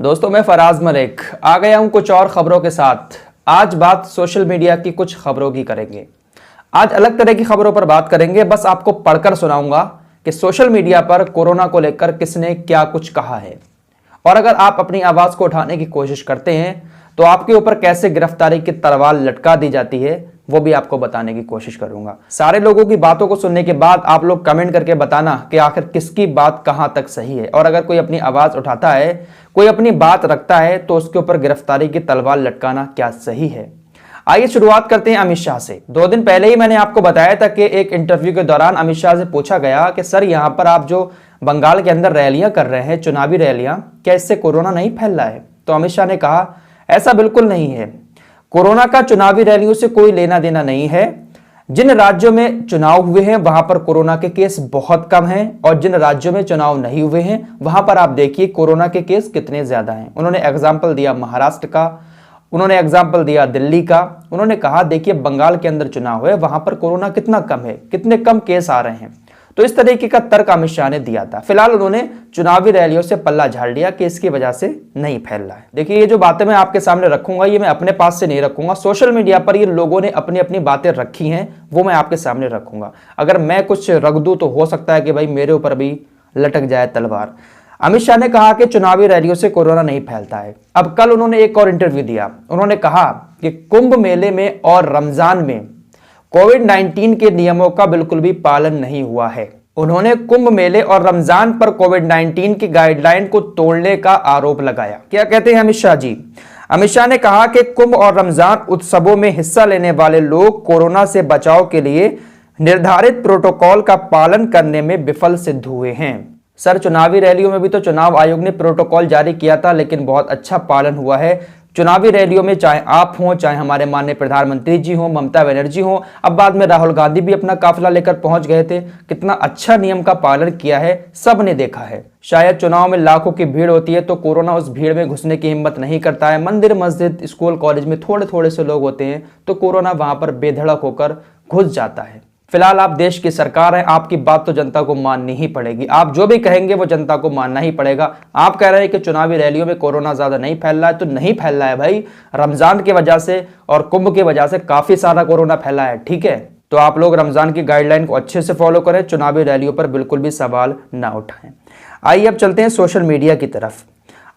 दोस्तों, मैं फराज मलिक आ गया हूं कुछ और खबरों के साथ। आज बात सोशल मीडिया की कुछ खबरों की करेंगे। आज अलग तरह की खबरों पर बात करेंगे। बस आपको पढ़कर सुनाऊंगा कि सोशल मीडिया पर कोरोना को लेकर किसने क्या कुछ कहा है, और अगर आप अपनी आवाज को उठाने की कोशिश करते हैं तो आपके ऊपर कैसे गिरफ्तारी की तलवार लटका दी जाती है, वो भी आपको बताने की कोशिश करूंगा। सारे लोगों की बातों को सुनने के बाद आप लोग कमेंट करके बताना कि आखिर किसकी बात कहां तक सही है, और अगर कोई अपनी आवाज उठाता है, कोई अपनी बात रखता है, तो उसके ऊपर गिरफ्तारी की तलवार लटकाना क्या सही है। आइए शुरुआत करते हैं अमित शाह से। 2 दिन पहले ही मैंने आपको बताया था कि एक इंटरव्यू के दौरान अमित शाह से पूछा गया कि सर, यहां पर आप जो बंगाल के अंदर रैलियां कर रहे हैं, चुनावी रैलियां, क्या इससे कोरोना नहीं फैल रहा है? तो अमित शाह ने कहा, ऐसा बिल्कुल नहीं है। कोरोना का चुनावी रैलियों से कोई लेना देना नहीं है। जिन राज्यों में चुनाव हुए हैं वहां पर कोरोना के केस बहुत कम हैं, और जिन राज्यों में चुनाव नहीं हुए हैं वहां पर आप देखिए कोरोना के केस कितने ज्यादा हैं। उन्होंने एग्जाम्पल दिया महाराष्ट्र का, उन्होंने एग्जाम्पल दिया दिल्ली का। उन्होंने कहा देखिए बंगाल के अंदर चुनाव है, वहां पर कोरोना कितना कम है, कितने कम केस आ रहे हैं। तो इस तरीके का तर्क अमित शाह ने दिया था। फिलहाल उन्होंने चुनावी रैलियों से पल्ला झाड़ लिया कि इसकी वजह से नहीं फैल रहा है। देखिए, ये जो बातें मैं आपके सामने रखूंगा, ये मैं अपने पास से नहीं रखूंगा। सोशल मीडिया पर ये लोगों ने अपनी अपनी बातें रखी हैं, वो मैं आपके सामने रखूंगा। अगर मैं कुछ रख दूं तो हो सकता है कि भाई मेरे ऊपर भी लटक जाए तलवार। अमित शाह ने कहा कि चुनावी रैलियों से कोरोना नहीं फैलता है। अब कल उन्होंने एक और इंटरव्यू दिया। उन्होंने कहा कि कुंभ मेले में और रमजान में कोविड-19 के नियमों का बिल्कुल भी पालन नहीं हुआ है। उन्होंने कुंभ मेले और रमजान पर कोविड-19 की गाइडलाइन को तोड़ने का आरोप लगाया। क्या कहते हैं अमित शाह जी? अमित शाह ने कहा कि कुंभ और रमजान उत्सवों में हिस्सा लेने वाले लोग कोरोना से बचाव के लिए निर्धारित प्रोटोकॉल का पालन करने में विफल सिद्ध हुए हैं। सर, चुनावी रैलियों में भी तो चुनाव आयोग ने प्रोटोकॉल जारी किया था, लेकिन बहुत अच्छा पालन हुआ है। चुनावी रैलियों में चाहे आप हों, चाहे हमारे माननीय प्रधानमंत्री जी हों, ममता बनर्जी हों, अब बाद में राहुल गांधी भी अपना काफिला लेकर पहुंच गए थे। कितना अच्छा नियम का पालन किया है, सबने देखा है। शायद चुनाव में लाखों की भीड़ होती है तो कोरोना उस भीड़ में घुसने की हिम्मत नहीं करता है। मंदिर, मस्जिद, स्कूल, कॉलेज में थोड़े थोड़े से लोग होते हैं तो कोरोना वहां पर बेधड़क होकर घुस जाता है। फिलहाल आप देश की सरकार हैं, आपकी बात तो जनता को माननी ही पड़ेगी। आप जो भी कहेंगे वो जनता को मानना ही पड़ेगा। आप कह रहे हैं कि चुनावी रैलियों में कोरोना ज्यादा नहीं फैल रहा है, तो नहीं फैल रहा है भाई। रमजान की वजह से और कुंभ की वजह से काफी सारा कोरोना फैला है, ठीक है? तो आप लोग रमजान की गाइडलाइन को अच्छे से फॉलो करें, चुनावी रैलियों पर बिल्कुल भी सवाल ना उठाएं। आइए अब चलते हैं सोशल मीडिया की तरफ।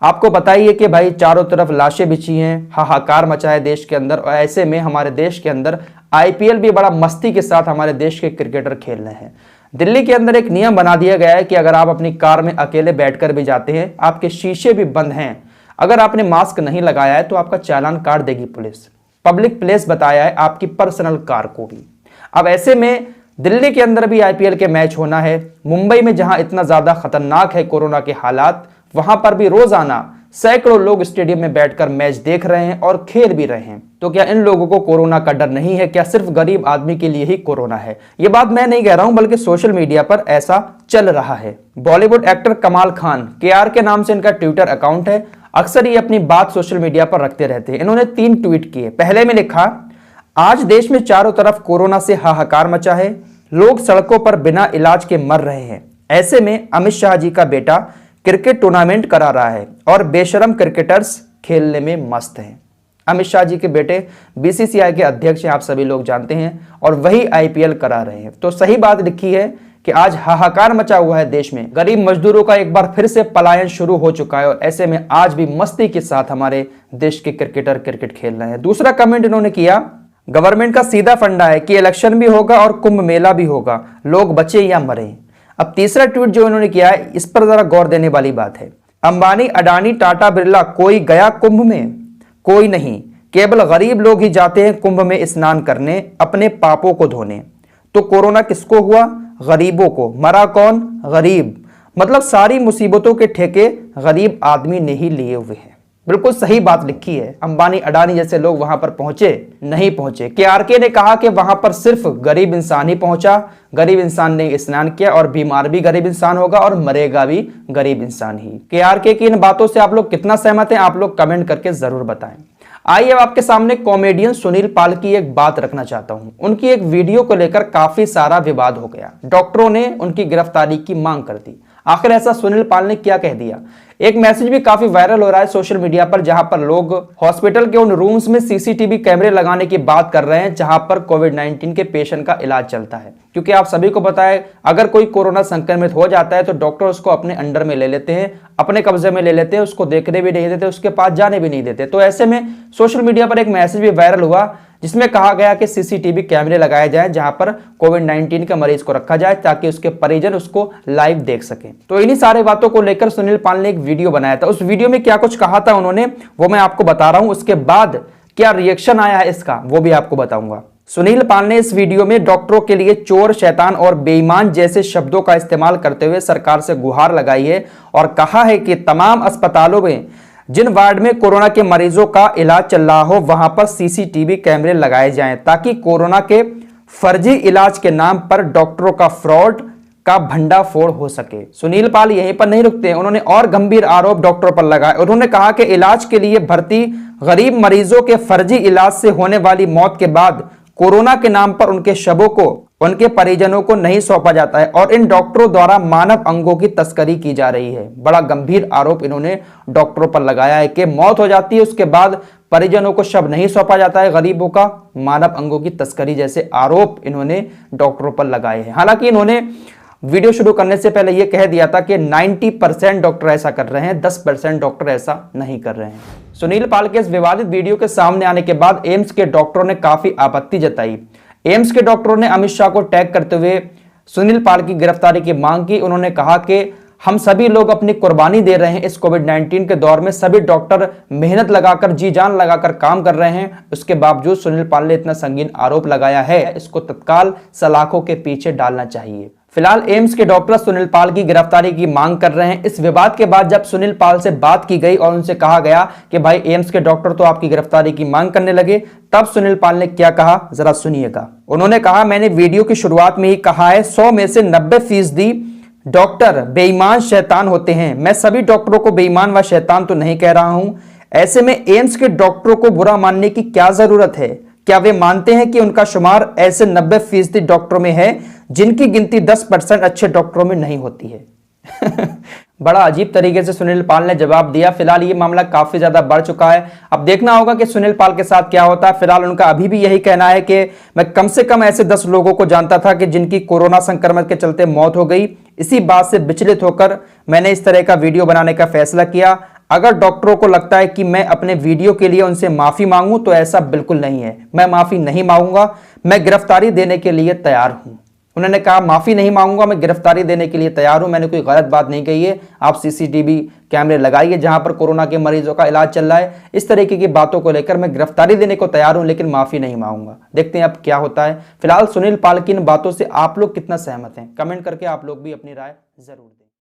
आपको बताइए कि भाई चारों तरफ लाशें बिछी हैं, हाहाकार मचा है देश के अंदर, और ऐसे में हमारे देश के अंदर आईपीएल भी बड़ा मस्ती के साथ हमारे देश के क्रिकेटर खेल रहे हैं। दिल्ली के अंदर एक नियम बना दिया गया है कि अगर आप अपनी कार में अकेले बैठकर भी जाते हैं, आपके शीशे भी बंद हैं, अगर आपने मास्क नहीं लगाया है तो आपका चालान काट देगी पुलिस। पब्लिक प्लेस बताया है आपकी पर्सनल कार को भी। अब ऐसे में दिल्ली के अंदर भी आईपीएल के मैच होना है। मुंबई में जहां इतना ज्यादा खतरनाक है कोरोना के हालात, वहां पर भी रोजाना सैकड़ों लोग स्टेडियम में बैठकर मैच देख रहे हैं और खेल भी रहे हैं। तो क्या इन लोगों को कोरोना का डर नहीं है? क्या सिर्फ गरीब आदमी के लिए ही कोरोना है? ये बात मैं नहीं कह रहा हूं, बल्कि सोशल मीडिया पर ऐसा चल रहा है। बॉलीवुड एक्टर कमाल खान, केआर के नाम से इनका ट्विटर अकाउंट है, अक्सर ये अपनी बात सोशल मीडिया पर रखते रहते हैं। इन्होंने 3 ट्वीट किए। पहले में लिखा, आज देश में चारों तरफ कोरोना से हाहाकार मचा है, लोग सड़कों पर बिना इलाज के मर रहे हैं। ऐसे में अमित शाह जी का बेटा क्रिकेट टूर्नामेंट करा रहा है और बेशरम क्रिकेटर्स खेलने में मस्त हैं। अमित शाह जी के बेटे बीसीसीआई के अध्यक्ष हैं, आप सभी लोग जानते हैं, और वही आईपीएल करा रहे हैं। तो सही बात लिखी है कि आज हाहाकार मचा हुआ है देश में। गरीब मजदूरों का एक बार फिर से पलायन शुरू हो चुका है, और ऐसे में आज भी मस्ती के साथ हमारे देश के क्रिकेटर क्रिकेट खेल रहे हैं। दूसरा कमेंट इन्होंने किया, गवर्नमेंट का सीधा फंडा है कि इलेक्शन भी होगा और कुंभ मेला भी होगा, लोग बचे या मरे। अब तीसरा ट्वीट जो इन्होंने किया है, इस पर जरा गौर देने वाली बात है। अंबानी, अडानी, टाटा, बिरला, कोई गया कुंभ में? कोई नहीं, केवल गरीब लोग ही जाते हैं कुंभ में स्नान करने, अपने पापों को धोने। तो कोरोना किसको हुआ? गरीबों को। मरा कौन? गरीब। मतलब सारी मुसीबतों के ठेके गरीब आदमी ने ही लिए हुए हैं। बिल्कुल सही बात लिखी है। अंबानी, अडानी जैसे लोग वहां पर पहुंचे नहीं पहुंचे। केआरके ने कहा कि वहां पर सिर्फ गरीब इंसान ही पहुंचा, गरीब इंसान ने स्नान किया, और बीमार भी गरीब इंसान होगा और मरेगा भी गरीब इंसान ही। केआरके की इन बातों से आप लोग कितना सहमत हैं, आप लोग कमेंट करके जरूर बताएं। आइए अब आपके सामने कॉमेडियन सुनील पाल की एक बात रखना चाहता हूं। उनकी एक वीडियो को लेकर काफी सारा विवाद हो गया। डॉक्टरों ने उनकी गिरफ्तारी की मांग कर दी। आखिर ऐसा सुनील पाल ने क्या कह दिया? एक मैसेज भी काफी वायरल हो रहा है सोशल मीडिया पर, जहां पर लोग हॉस्पिटल के उन रूम्स में सीसीटीवी कैमरे लगाने की बात कर रहे हैं जहां पर कोविड-19 के पेशेंट का इलाज चलता है। क्योंकि आप सभी को पता है, अगर कोई कोरोना संक्रमित हो जाता है तो डॉक्टर उसको अपने अंडर में ले लेते हैं, अपने कब्जे में ले लेते हैं, उसको देखने भी नहीं देते, उसके पास जाने भी नहीं देते। तो ऐसे में सोशल मीडिया पर एक मैसेज भी वायरल हुआ जिसमें कहा गया कि सीसीटीवी कैमरे लगाए जाएं जहां पर कोविड-19 के मरीज को रखा जाए ताकि उसके परिजन उसको लाइव देख सकें। तो इन्हीं सारी बातों को लेकर सुनील पाल ने एक वीडियो बनाया था। उस वीडियो में क्या कुछ कहा था उन्होंने, वो मैं आपको बता रहा हूं। उसके बाद क्या रिएक्शन आया है इसका, वो भी आपको बताऊंगा। सुनील पाल ने इस वीडियो में डॉक्टरों के लिए चोर, शैतान और बेईमान जैसे शब्दों का इस्तेमाल करते हुए सरकार से गुहार लगाई है और कहा है कि तमाम अस्पतालों में जिन वार्ड में कोरोना के मरीजों का इलाज चल रहा हो वहां पर सीसीटीवी कैमरे लगाए जाएं ताकि कोरोना के फर्जी इलाज के नाम पर डॉक्टरों का फ्रॉड का भंडाफोड़ हो सके। सुनील पाल यहीं पर नहीं रुकते हैं, उन्होंने और गंभीर आरोप डॉक्टरों पर लगाए। उन्होंने कहा कि इलाज के लिए भर्ती गरीब मरीजों के फर्जी इलाज से होने वाली मौत के बाद कोरोना के नाम पर उनके शवों को उनके परिजनों को नहीं सौंपा जाता है और इन डॉक्टरों द्वारा मानव अंगों की तस्करी की जा रही है। बड़ा गंभीर आरोप इन्होंने डॉक्टरों पर लगाया है कि मौत हो जाती है, उसके बाद परिजनों को शव नहीं सौंपा जाता है, गरीबों का मानव अंगों की तस्करी जैसे आरोप इन्होंने डॉक्टरों पर लगाए हैं। हालांकि इन्होंने वीडियो शुरू करने से पहले यह कह दिया था कि 90% डॉक्टर ऐसा कर रहे हैं, 10% डॉक्टर ऐसा नहीं कर रहे हैं। सुनील पाल के इस विवादित वीडियो के सामने आने के बाद एम्स के डॉक्टरों ने काफी आपत्ति जताई। एम्स के डॉक्टरों ने अमित शाह को टैग करते हुए सुनील पाल की गिरफ्तारी की मांग की। उन्होंने कहा कि हम सभी लोग अपनी कुर्बानी दे रहे हैं इस कोविड-19 के दौर में, सभी डॉक्टर मेहनत लगाकर, जी जान लगाकर काम कर रहे हैं। उसके बावजूद सुनील पाल ने इतना संगीन आरोप लगाया है, इसको तत्काल सलाखों के पीछे डालना चाहिए। फिलहाल एम्स के डॉक्टर सुनील पाल की गिरफ्तारी की मांग कर रहे हैं। इस विवाद के बाद जब सुनील पाल से बात की गई और उनसे कहा गया कि भाई एम्स के डॉक्टर तो आपकी गिरफ्तारी की मांग करने लगे, तब सुनील पाल ने क्या कहा, जरा सुनिएगा। उन्होंने कहा, मैंने वीडियो की शुरुआत में ही कहा है, 100 में से 90% डॉक्टर बेईमान, शैतान होते हैं। मैं सभी डॉक्टरों को बेईमान व शैतान तो नहीं कह रहा हूं। ऐसे में एम्स के डॉक्टरों को बुरा मानने की क्या जरूरत है? क्या वे मानते हैं कि उनका शुमार ऐसे 90% डॉक्टरों में है जिनकी गिनती 10% अच्छे डॉक्टरों में नहीं होती है? बड़ा अजीब तरीके से सुनील पाल ने जवाब दिया। फिलहाल ये मामला काफी ज्यादा बढ़ चुका है, अब देखना होगा कि सुनील पाल के साथ क्या होता है। फिलहाल उनका अभी भी यही कहना है कि मैं कम से कम ऐसे 10 लोगों को जानता था कि जिनकी कोरोना संक्रमण के चलते मौत हो गई। इसी बात से विचलित होकर मैंने इस तरह का वीडियो बनाने का फैसला किया। अगर डॉक्टरों को लगता है कि मैं अपने वीडियो के लिए उनसे माफी मांगूं तो ऐसा बिल्कुल नहीं है, मैं माफी नहीं मांगूंगा, मैं गिरफ्तारी देने के लिए तैयार हूं। उन्होंने कहा, माफी नहीं मांगूंगा, मैं गिरफ्तारी देने के लिए तैयार हूं, मैंने कोई गलत बात नहीं कही है। आप सीसीटीवी कैमरे लगाइए जहां पर कोरोना के मरीजों का इलाज चल रहा है। इस तरीके की बातों को लेकर मैं गिरफ्तारी देने को तैयार हूं, लेकिन माफी नहीं मांगूंगा। देखते हैं अब क्या होता है। फिलहाल सुनील पाल की इन बातों से आप लोग कितना सहमत हैं, कमेंट करके आप लोग भी अपनी राय जरूर दें।